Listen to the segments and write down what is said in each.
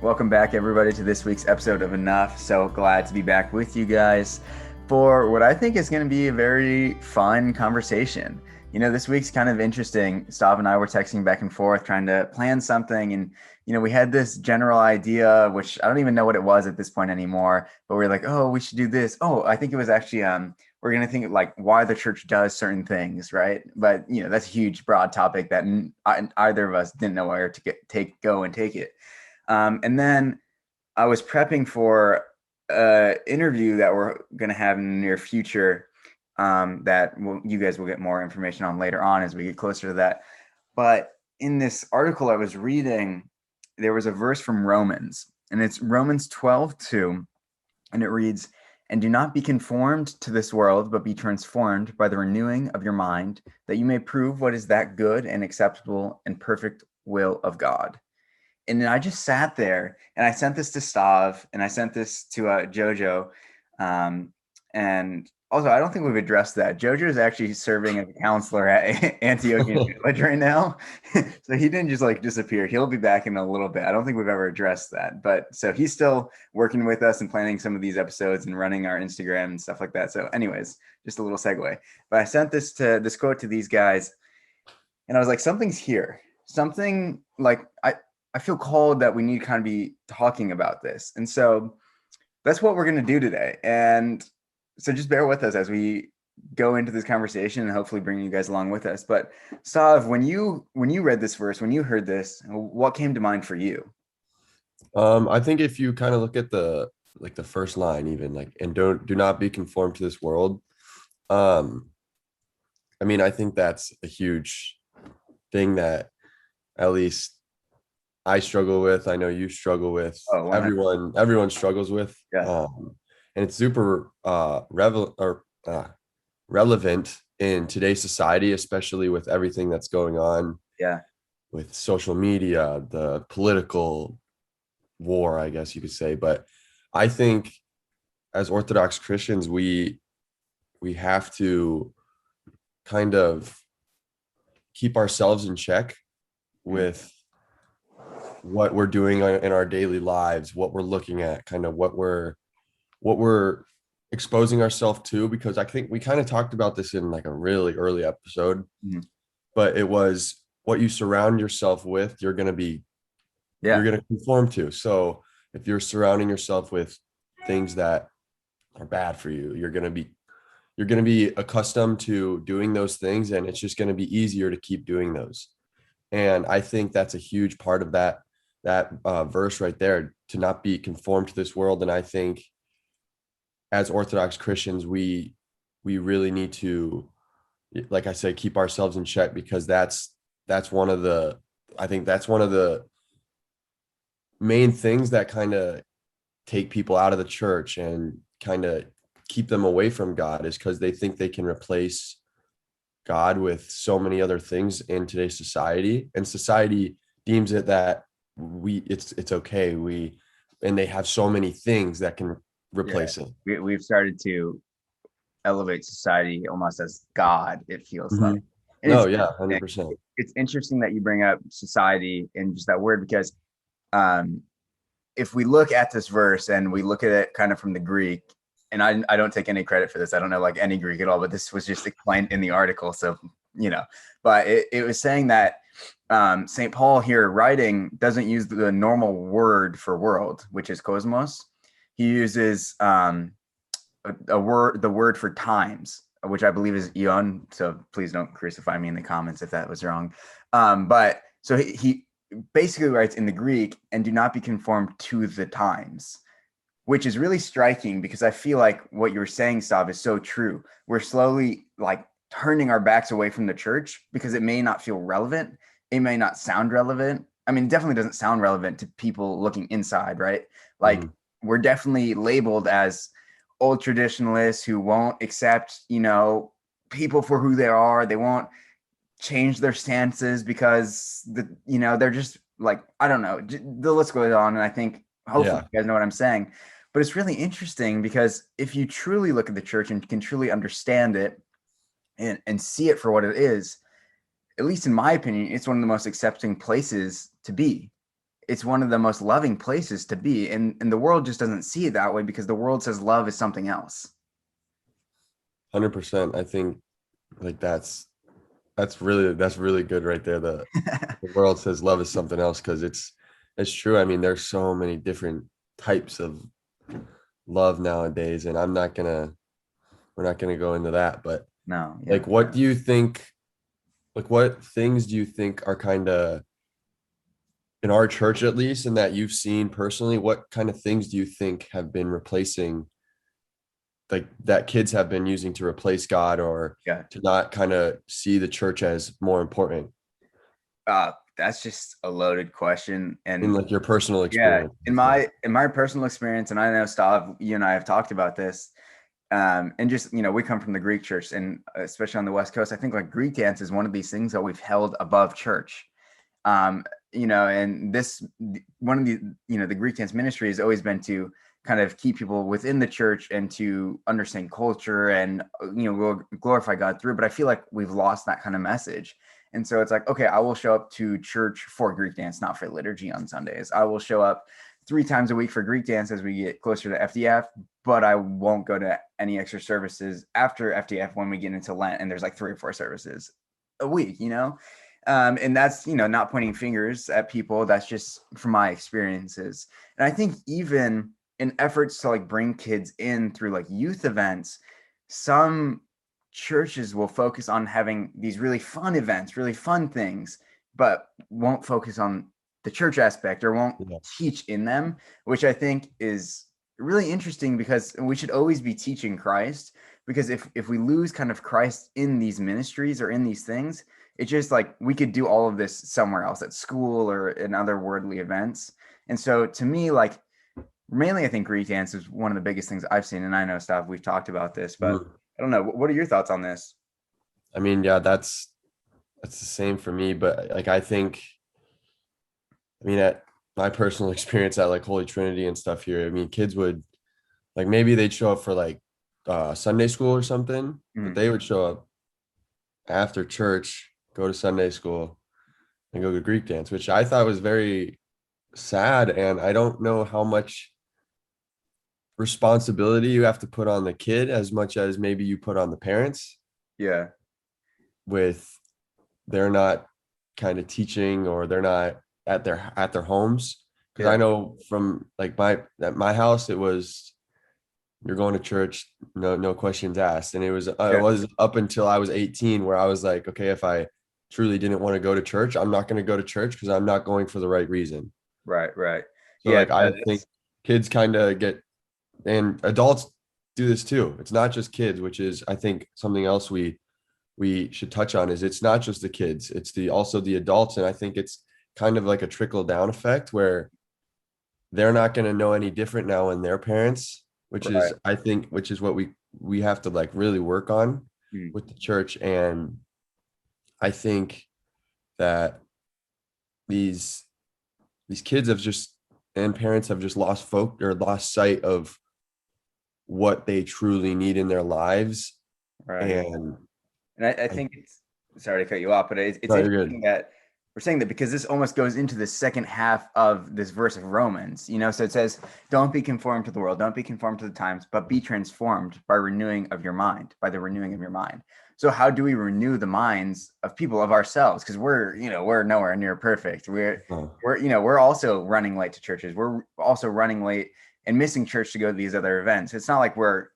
Welcome back, everybody, to this week's episode of Enough. So glad to be back with you guys for what I think is going to be a very fun conversation. This week's kind of interesting. Stav and I were texting back and forth, trying to plan something. And, we had this general idea, which I don't even know what it was at this point anymore, but we were like, oh, we should do this. Oh, I think it was actually, we're going to think like why the church does certain things, right? But, that's a huge, broad topic that either of us didn't know where to go and take it. And then I was prepping for an interview that we're going to have in the near future that you guys will get more information on later on as we get closer to that. But in this article I was reading, there was a verse from Romans, and it's Romans 12:2, and it reads, "And do not be conformed to this world, but be transformed by the renewing of your mind, that you may prove what is that good and acceptable and perfect will of God." And then I just sat there and I sent this to Stav and I sent this to Jojo. And also, I don't think we've addressed that. Jojo is actually serving as a counselor at Antiochian Village right now. So he didn't just like disappear. He'll be back in a little bit. I don't think we've ever addressed that. But so he's still working with us and planning some of these episodes and running our Instagram and stuff like that. So anyways, just a little segue. But I sent this quote to these guys and I was like, something's here. Something like I feel called that we need to kind of be talking about this. And so that's what we're going to do today. And so just bear with us as we go into this conversation and hopefully bring you guys along with us. But Stav, when you read this verse, when you heard this, what came to mind for you? I think if you kind of look at the first line, even like, and do not be conformed to this world. I think that's a huge thing that at least I struggle with. I know you struggle with. Oh, Everyone struggles with. Yeah. And it's super relevant in today's society, especially with everything that's going on. Yeah. With social media, the political war, I guess you could say. But I think as Orthodox Christians, we have to kind of keep ourselves in check with what we're doing in our daily lives, what we're looking at, kind of what we're exposing ourselves to, because I think we kind of talked about this in like a really early episode, but it was what you surround yourself with, you're going to conform to. So if you're surrounding yourself with things that are bad for you, you're going to be accustomed to doing those things, and it's just going to be easier to keep doing those. And I think that's a huge part of that verse right there, to not be conformed to this world. And I think as Orthodox Christians, we really need to, like I said, keep ourselves in check, because that's one of the main things that kind of take people out of the church and kind of keep them away from God, is because they think they can replace God with so many other things in today's society, and society deems it that it's okay. And they have so many things that can replace it. We've started to elevate society almost as God, it feels like. And 100%. It's interesting that you bring up society and just that word, because if we look at this verse and we look at it kind of from the Greek, and I don't take any credit for this, I don't know like any Greek at all, but this was just explained in the article. So, but it was saying that St. Paul here writing doesn't use the normal word for world, which is cosmos. He uses the word for times, which I believe is eon. So please don't crucify me in the comments if that was wrong. But so he basically writes in the Greek, "And do not be conformed to the times," which is really striking, because I feel like what you're saying, Stav, is so true. We're slowly like turning our backs away from the church because it may not feel relevant. It may not sound relevant. I mean, it definitely doesn't sound relevant to people looking inside, right? Like we're definitely labeled as old traditionalists who won't accept, people for who they are. They won't change their stances because they're just like, I don't know. The list goes on, and I think hopefully you guys know what I'm saying. But it's really interesting, because if you truly look at the church and can truly understand it and see it for what it is, at least in my opinion, it's one of the most accepting places to be. it's one of the most loving places to be. And the world just doesn't see it that way because the world says love is something else. 100%. I think like that's really good right there. The world says love is something else, because it's true. I mean, there's so many different types of love nowadays, and we're not gonna go into that. But No, yeah. like, what do you think? Like, what things do you think are kind of in our church, at least, and that you've seen personally? What kind of things do you think have been replacing, like that kids have been using to replace God, or Yeah. to not kind of see the church as more important? That's just a loaded question. In And like your personal yeah, experience. in my personal experience, and I know Stav, you and I have talked about this, and just we come from the Greek church, and especially on the West Coast, I think like Greek dance is one of these things that we've held above church. And this one of the the Greek dance ministry has always been to kind of keep people within the church and to understand culture and glorify God through. But I feel like we've lost that kind of message. And so it's like, okay, I will show up to church for Greek dance, not for liturgy on Sundays. I will show up 3 times a week for Greek dance as we get closer to FDF, but I won't go to any extra services after FDF when we get into Lent and there's like 3 or 4 services a week, and that's, not pointing fingers at people. That's just from my experiences. And I think even in efforts to like bring kids in through like youth events, some churches will focus on having these really fun events, really fun things, but won't focus on the church aspect or won't Yeah. teach in them, which I think is really interesting because we should always be teaching Christ. Because if we lose kind of Christ in these ministries or in these things, it's just like we could do all of this somewhere else at school or in other worldly events. And so to me, like mainly I think Greek dance is one of the biggest things I've seen. And I know, Stav, we've talked about this, but I don't know. What are your thoughts on this? I mean, yeah, that's the same for me. But like, I mean, at my personal experience at like Holy Trinity and stuff here, I mean, kids would like maybe they'd show up for like Sunday school or something, but they would show up after church, go to Sunday school, and go to Greek dance, which I thought was very sad. And I don't know how much responsibility you have to put on the kid as much as maybe you put on the parents. Yeah. With they're not kind of teaching, or they're not at their homes. Because I know from like at my house, it was you're going to church, no questions asked. And it was up until I was 18 where I was like, okay, if I truly didn't want to go to church, I'm not going to go to church because I'm not going for the right reason. Right. So like I think kids kind of get, and adults do this too. It's not just kids, which is I think something else we should touch on, is it's not just the kids, it's also the adults. And I think it's kind of like a trickle down effect where they're not going to know any different now in their parents, which is I think which is what we have to like really work on with the church. And I think that these kids have just, and parents have just lost lost sight of what they truly need in their lives. And I think it's, sorry to cut you off, but it's interesting that we're saying that because this almost goes into the second half of this verse of Romans, so it says, don't be conformed to the world, don't be conformed to the times, but be transformed by renewing of your mind, by the renewing of your mind. So how do we renew the minds of people, of ourselves? Because we're nowhere near perfect. We're also running late to churches. We're also running late and missing church to go to these other events. It's not like we're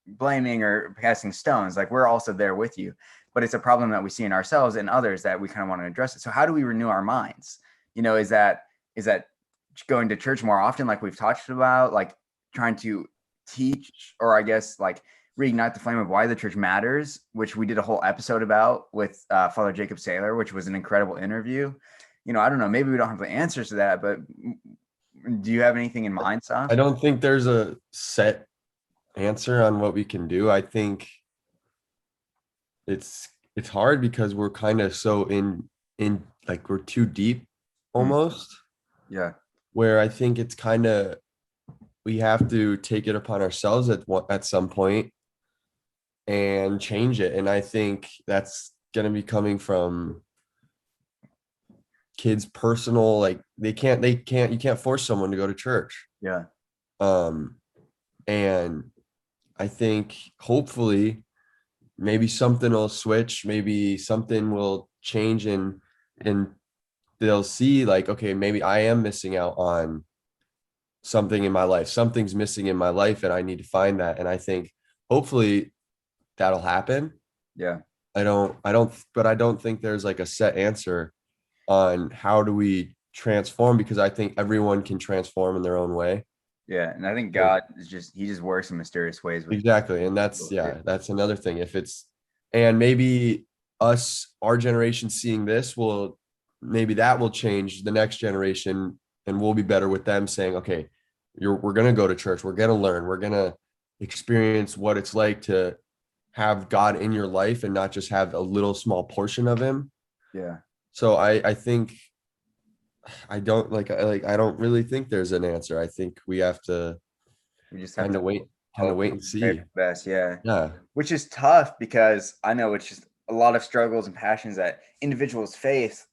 blaming or casting stones. Like we're also there with you, but it's a problem that we see in ourselves and others that we kind of want to address it. So how do we renew our minds? Is that going to church more often, like we've talked about, like trying to teach, or I guess like reignite the flame of why the church matters, which we did a whole episode about with Father Jacob Saylor, which was an incredible interview. I don't know, maybe we don't have the answers to that, but do you have anything in mind, Sam? I don't think there's a set answer on what we can do. I think it's hard because we're kind of so in like we're too deep almost. Yeah. Where I think it's kind of, we have to take it upon ourselves at some point and change it. And I think that's going to be coming from kids' personal, like you can't force someone to go to church. Yeah. And I think hopefully maybe something will switch, maybe something will change, and they'll see like, okay, maybe I am missing out on something in my life. Something's missing in my life and I need to find that. And I think hopefully that'll happen. Yeah. But I don't think there's like a set answer on how do we transform, because I think everyone can transform in their own way. Yeah. And I think God is he just works in mysterious ways. Exactly. And that's another thing. And maybe our generation seeing this maybe that will change the next generation, and we'll be better with them saying, okay, we're going to go to church. We're going to learn. We're going to experience what it's like to have God in your life and not just have a little small portion of him. Yeah. So I think I don't really think there's an answer. I think we just have to wait and see. Best, yeah. Yeah. Which is tough because I know it's just a lot of struggles and passions that individuals face.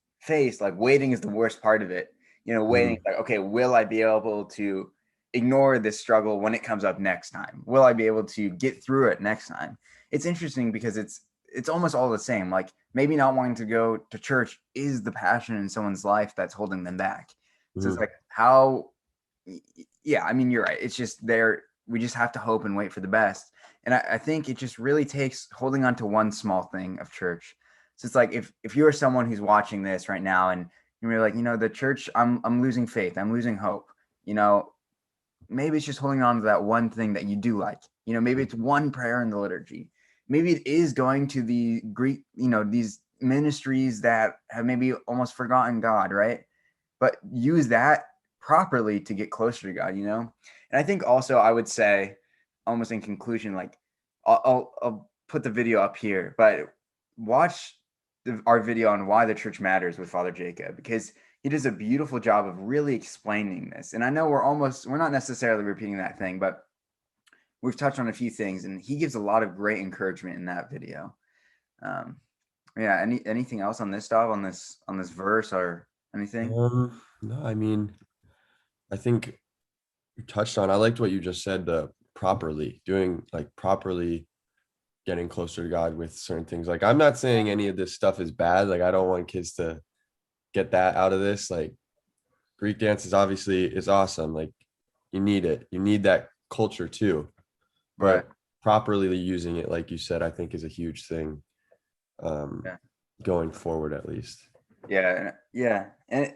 Like waiting is the worst part of it. Waiting, like, okay, will I be able to ignore this struggle when it comes up next time? Will I be able to get through it next time? It's interesting because it's almost all the same. Like maybe not wanting to go to church is the passion in someone's life that's holding them back. So it's like yeah, I mean, you're right. It's just we just have to hope and wait for the best. And I think it just really takes holding on to one small thing of church. So it's like if you're someone who's watching this right now and you're like, the church, I'm losing faith, I'm losing hope, maybe it's just holding on to that one thing that you do like. Maybe it's one prayer in the liturgy. Maybe it is going to the Greek, these ministries that have maybe almost forgotten God, right? But use that properly to get closer to God, And I think also I would say, almost in conclusion, like I'll put the video up here, but watch our video on why the church matters with Father Jacob, because he does a beautiful job of really explaining this. And I know we're not necessarily repeating that thing, but we've touched on a few things, and he gives a lot of great encouragement in that video. Yeah. Anything else on this, Stav, on this verse or anything? No, I mean, I think you touched on, I liked what you just said, properly getting closer to God with certain things. Like, I'm not saying any of this stuff is bad. Like, I don't want kids to get that out of this. Like, Greek dance is awesome. Like, you need it. You need that culture too. But properly using it, like you said, I think is a huge thing. Going forward, at least. Yeah. And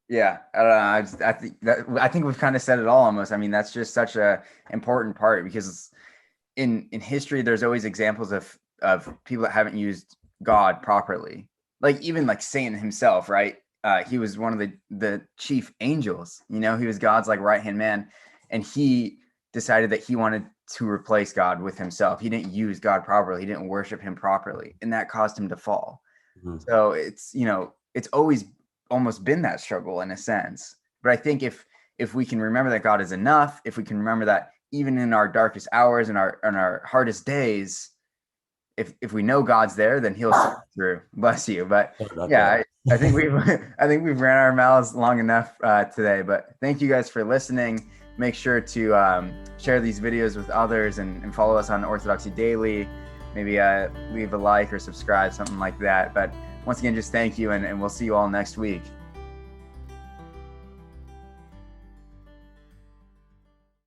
yeah, I don't know. I think we've kind of said it all almost. I mean, that's just such a important part, because in history, there's always examples of people that haven't used God properly. Like even like Satan himself, right? He was one of the chief angels. He was God's like right-hand man, and he decided that he wanted to replace God with himself. He didn't use God properly. He didn't worship him properly, and that caused him to fall. Mm-hmm. So it's always almost been that struggle in a sense. But I think if we can remember that God is enough, if we can remember that even in our darkest hours and our hardest days, if we know God's there, then he'll see through. Bless you. But yeah, I think we've ran our mouths long enough today. But thank you guys for listening. Make sure to share these videos with others and follow us on Orthodoxy Daily. Maybe leave a like or subscribe, something like that. But once again, just thank you, and we'll see you all next week.